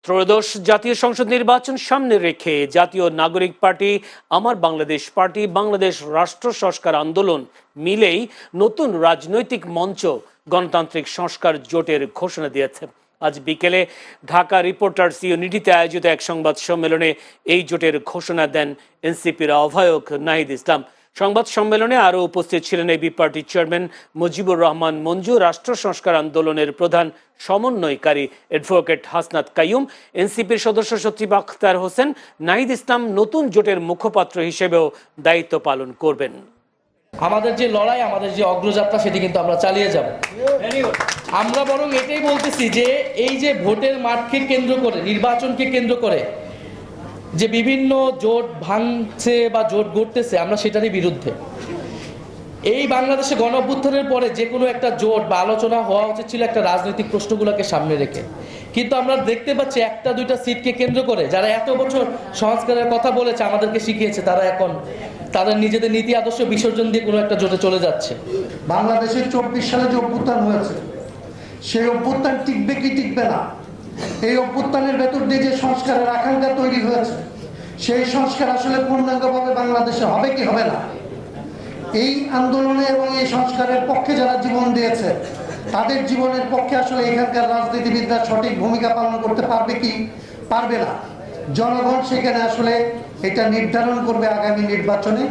ত্রয়োদশ জাতীয় সংসদ নির্বাচন সামনে রেখে জাতীয় নাগরিক পার্টি, আমার বাংলাদেশ পার্টি, বাংলাদেশ রাষ্ট্র সংস্কার আন্দোলন মিলেই নতুন রাজনৈতিক মঞ্চ গণতান্ত্রিক সংস্কার জোটের ঘোষণা দিয়েছে। আজ বিকেলে ঢাকা রিপোর্টার্স ইউনিটিতে আয়োজিত এক সংবাদ সম্মেলনে এই জোটের ঘোষণা দেন এনসিপির আহ্বায়ক নাহিদ ইসলাম। সংবাদ সম্মেলনে আরও উপস্থিত ছিলেন এবি পার্টির চেয়ারম্যান মুজিবুর রহমান মঞ্জু, রাষ্ট্র সংস্কার আন্দোলনের প্রধান সমন্বয়কারী অ্যাডভোকেট হাসনাত কাইয়ুম, এনসিপির সদস্য সচিব আখতার হোসেন। নাহিদ ইসলাম নতুন জোটের মুখপাত্র হিসেবেও দায়িত্ব পালন করবেন। আমাদের যে লড়াই, আমাদের যে অগ্রযাত্রা, সেটি কিন্তু আমরা চালিয়ে যাব। আমরা বরং এটাই বলতেছি যে এই যে ভোটের মাঠকে কেন্দ্র করে, নির্বাচনকে কেন্দ্র করে যে বিভিন্ন জোট ভাঙছে বা জোট গড়তেছে, আমরা সেটারই বিরুদ্ধে। এই বাংলাদেশে গণঅভ্যুত্থানের পরে যে কোনো একটা জোট বা আলোচনা হওয়া উচিত ছিল একটা রাজনৈতিক প্রশ্নগুলোকে সামনে রেখে, কিন্তু আমরা দেখতে পাচ্ছি একটা দুইটা সিটকে কেন্দ্র করে যারা এত বছর সংস্কারের কথা বলেছে, আমাদেরকে শিখিয়েছে, তারা এখন তাদের নিজেদের নীতি আদর্শ বিসর্জন দিয়ে কোনো একটা জোটে চলে যাচ্ছে। বাংলাদেশে 24 সালে যে অভ্যুত্থান হয়েছে, সেই অভ্যুত্থান টিকবে কি টিকবে না, এই অভ্যুত্থানের ভেতর দিয়ে যে সংস্কারের আকাঙ্ক্ষা তৈরি হয়েছে, সেই সংস্কার আসলে পূর্ণাঙ্গভাবে বাংলাদেশে হবে কি হবে না, এই আন্দোলনে এবং এই সংস্কারের পক্ষে যারা জীবন দিয়েছে, তাদের জীবনের পক্ষে আসলে এখানকার রাজনীতিবিদরা সঠিক ভূমিকা পালন করতে পারবে কি পারবে না, জনগণ সেখানে আসলে এটা নির্ধারণ করবে আগামী নির্বাচনে।